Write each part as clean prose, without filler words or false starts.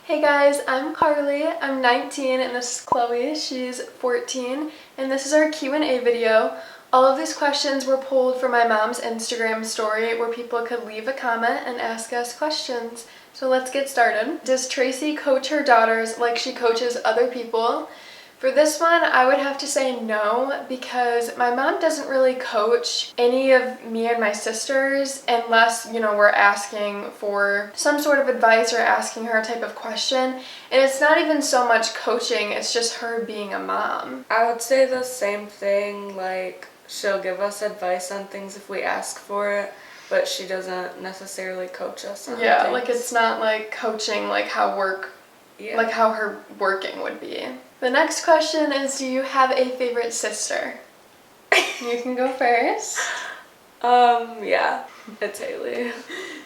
Hey guys, I'm Carly, I'm 19 and this is Chloe, she's 14, and this is our Q&A video. All of these questions were pulled from my mom's Instagram story where people could leave a comment and ask us questions. So let's get started. Does Tracy coach her daughters like she coaches other people? For this one, I would have to say no, because my mom doesn't really coach any of me and my sisters unless, we're asking for some sort of advice or asking her a type of question. And it's not even so much coaching, it's just her being a mom. I would say the same thing, like she'll give us advice on things if we ask for it, but she doesn't necessarily coach us on things. Like it's not like coaching like how her working would be. The next question is, do you have a favorite sister? You can go first. Yeah, it's Haley.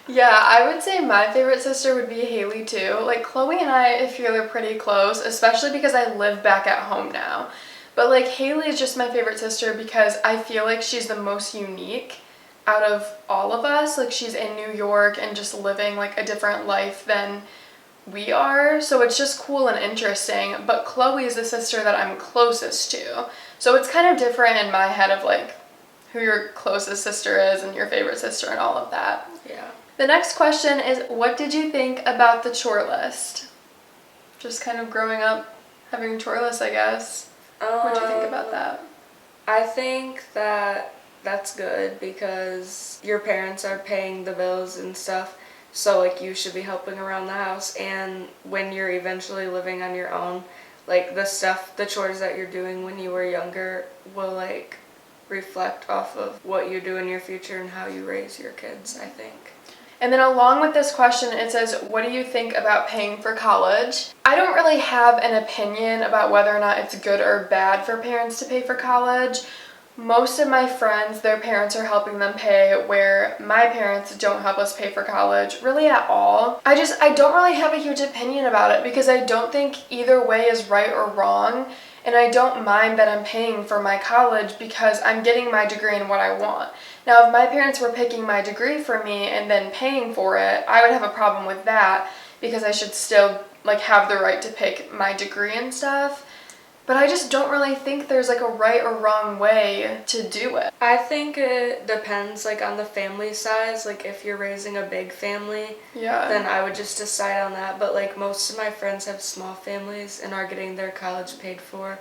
Yeah, I would say my favorite sister would be Haley too. Like Chloe and I feel are pretty close, especially because I live back at home now. But like Haley is just my favorite sister because I feel like she's the most unique out of all of us. Like she's in New York and just living like a different life than we are, so it's just cool and interesting. But Chloe is the sister that I'm closest to, so it's kind of different in my head of like who your closest sister is and your favorite sister and all of that. Yeah. The next question is, what did you think about the chore list? Just kind of growing up having a chore list, I guess. What do you think about that? I think that that's good because your parents are paying the bills and stuff. So, like, you should be helping around the house, and when you're eventually living on your own, like, the chores that you're doing when you were younger will, like, reflect off of what you do in your future and how you raise your kids, I think. And then along with this question, it says, what do you think about paying for college? I don't really have an opinion about whether or not it's good or bad for parents to pay for college. Most of my friends, their parents are helping them pay, where my parents don't help us pay for college really at all. I don't really have a huge opinion about it because I don't think either way is right or wrong, and I don't mind that I'm paying for my college because I'm getting my degree in what I want. Now, if my parents were picking my degree for me and then paying for it, I would have a problem with that because I should still like have the right to pick my degree and stuff. But I just don't really think there's like a right or wrong way to do it. I think it depends like on the family size. Like if you're raising a big family, then I would just decide on that. But like most of my friends have small families and are getting their college paid for.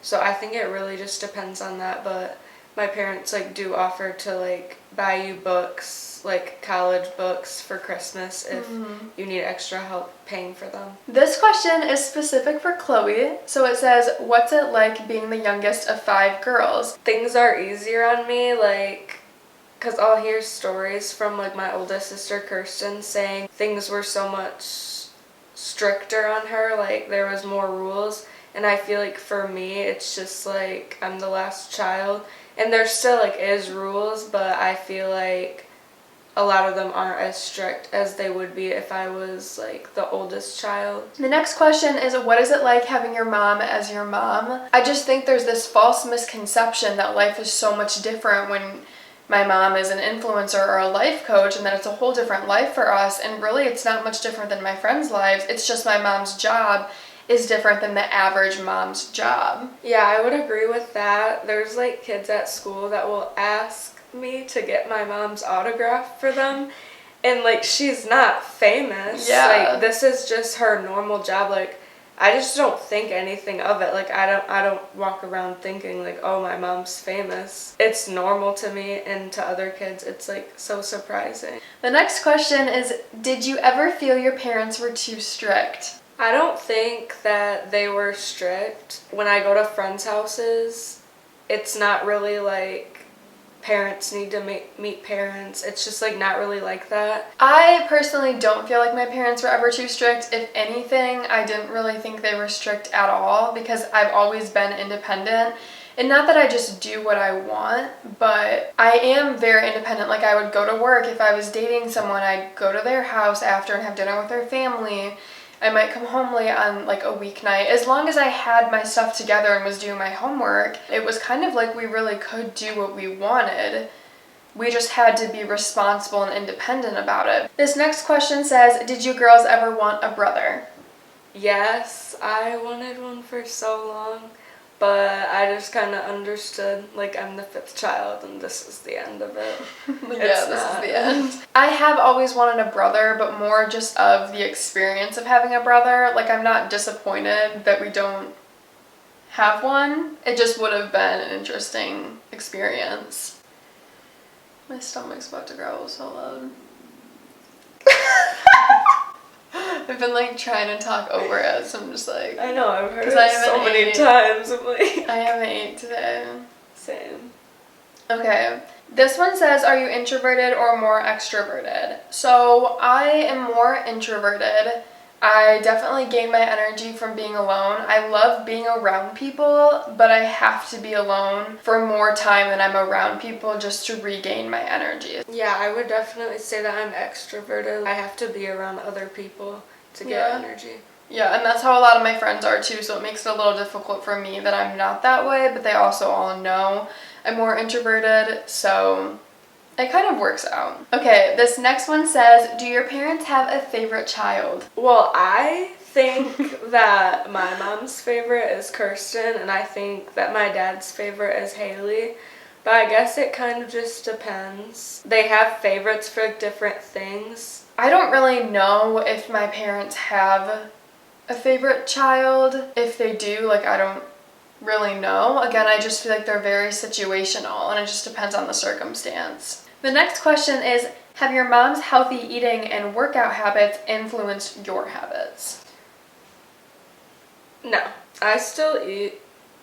So I think it really just depends on that. But my parents like do offer to like buy you books, like college books for Christmas if you need extra help paying for them. This question is specific for Chloe. So it says, what's it like being the youngest of 5 girls? Things are easier on me, like, because I'll hear stories from like my oldest sister Kirsten saying things were so much stricter on her, like there was more rules. And I feel like for me, it's just like I'm the last child. And there still like is rules, but I feel like a lot of them aren't as strict as they would be if I was like the oldest child. The next question is, what is it like having your mom as your mom? I just think there's this false misconception that life is so much different when my mom is an influencer or a life coach, and that it's a whole different life for us. And really, it's not much different than my friends' lives. It's just my mom's job is different than the average mom's job. Yeah, I would agree with that. There's like kids at school that will ask me to get my mom's autograph for them, and like she's not famous. Like this is just her normal job. Like I just don't think anything of it. Like I don't walk around thinking like, oh, my mom's famous. It's normal to me, and to other kids it's like so surprising. The next question is, did you ever feel your parents were too strict? I don't think that they were strict. When I go to friends' houses, it's not really like parents need to meet parents. It's just like not really like that. I personally don't feel like my parents were ever too strict. If anything, I didn't really think they were strict at all because I've always been independent. And not that I just do what I want, but I am very independent. Like I would go to work. If I was dating someone, I'd go to their house after and have dinner with their family. I might come home late on like a weeknight. As long as I had my stuff together and was doing my homework, it was kind of like we really could do what we wanted. We just had to be responsible and independent about it. This next question says, did you girls ever want a brother? yes, I wanted one for so long, but I just kind of understood, like, I'm the 5th child and this is the end of it. Yeah, this is the end. I have always wanted a brother, but more just of the experience of having a brother. Like, I'm not disappointed that we don't have one. It just would have been an interesting experience. My stomach's about to growl so loud. I've been like trying to talk over it, so I'm just like. I know, I've heard it so many times. I'm like, I haven't ate today. Same. Okay. This one says, are you introverted or more extroverted? So I am more introverted. I definitely gain my energy from being alone. I love being around people, but I have to be alone for more time than I'm around people just to regain my energy. Yeah, I would definitely say that I'm extroverted. I have to be around other people to get energy. Yeah, and that's how a lot of my friends are too, so it makes it a little difficult for me that I'm not that way, but they also all know I'm more introverted, so it kind of works out. Okay, this next one says, do your parents have a favorite child? Well, I think that my mom's favorite is Kirsten, and I think that my dad's favorite is Haley. But I guess it kind of just depends. They have favorites for different things. I don't really know if my parents have a favorite child. If they do, like, I don't really know. Again, I just feel like they're very situational, and it just depends on the circumstance. The next question is, have your mom's healthy eating and workout habits influenced your habits? No. I still eat.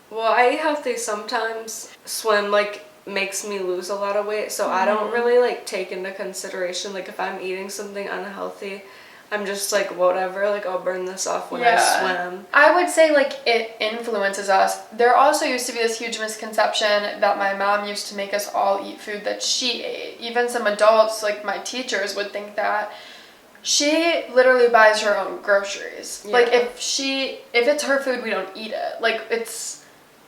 Well, I eat healthy sometimes. Swim, like, makes me lose a lot of weight, so I don't really, like, take into consideration, like, if I'm eating something unhealthy, I'm just like, whatever, like, I'll burn this off when I swim. I would say, like, it influences us. There also used to be this huge misconception that my mom used to make us all eat food that she ate. Even some adults, like my teachers, would think that. She literally buys her own groceries. Yeah. Like, if it's her food, we don't eat it. Like,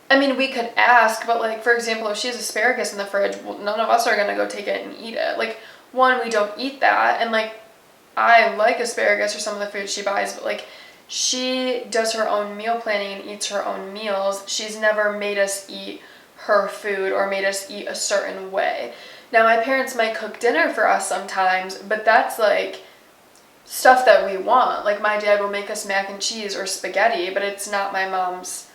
I mean, we could ask, but, like, for example, if she has asparagus in the fridge, well, none of us are going to go take it and eat it. Like, one, we don't eat that, and, like, I like asparagus or some of the food she buys, but, like, she does her own meal planning and eats her own meals. She's never made us eat her food or made us eat a certain way. Now, my parents might cook dinner for us sometimes, but that's, like, stuff that we want. Like, my dad will make us mac and cheese or spaghetti, but it's not my mom's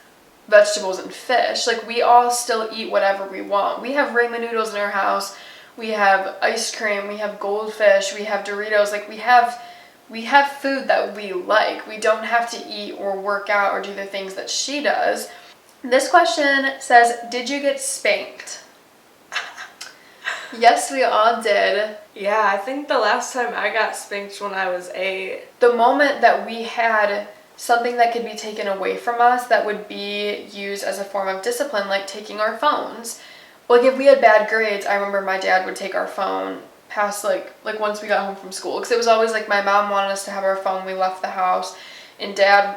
vegetables and fish. Like, we all still eat whatever we want. We have ramen noodles in our house. We have ice cream, we have goldfish, we have Doritos. Like, we have food that we like. We don't have to eat or work out or do the things that she does. This question says, did you get spanked? Yes, we all did. Yeah, I think the last time I got spanked when I was 8. The moment that we had something that could be taken away from us that would be used as a form of discipline, like taking our phones. Like, if we had bad grades, I remember my dad would take our phone past, like once we got home from school. Because it was always, like, my mom wanted us to have our phone when we left the house, and Dad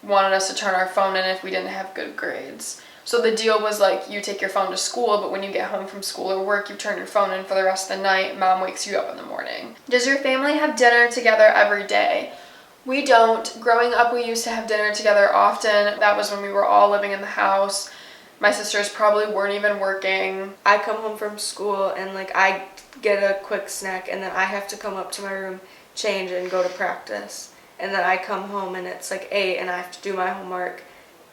wanted us to turn our phone in if we didn't have good grades. So the deal was, like, you take your phone to school, but when you get home from school or work, you turn your phone in for the rest of the night. Mom wakes you up in the morning. Does your family have dinner together every day? We don't. Growing up, we used to have dinner together often. That was when we were all living in the house. My sisters probably weren't even working. I come home from school and, like, I get a quick snack and then I have to come up to my room, change, and go to practice. And then I come home and it's like 8 and I have to do my homework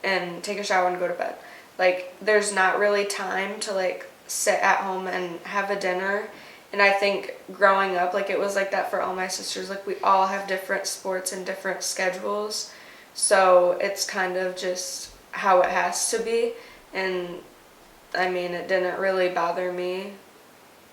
and take a shower and go to bed. Like, there's not really time to, like, sit at home and have a dinner. And I think growing up, like, it was like that for all my sisters. Like, we all have different sports and different schedules. So it's kind of just how it has to be. And, I mean, it didn't really bother me.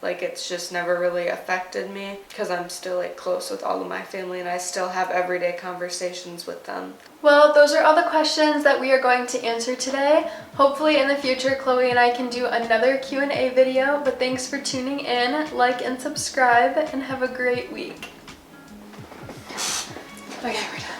Like, it's just never really affected me because I'm still, like, close with all of my family and I still have everyday conversations with them. Well, those are all the questions that we are going to answer today. Hopefully in the future, Chloe and I can do another Q&A video, but thanks for tuning in. Like and subscribe and have a great week. Okay, we're done.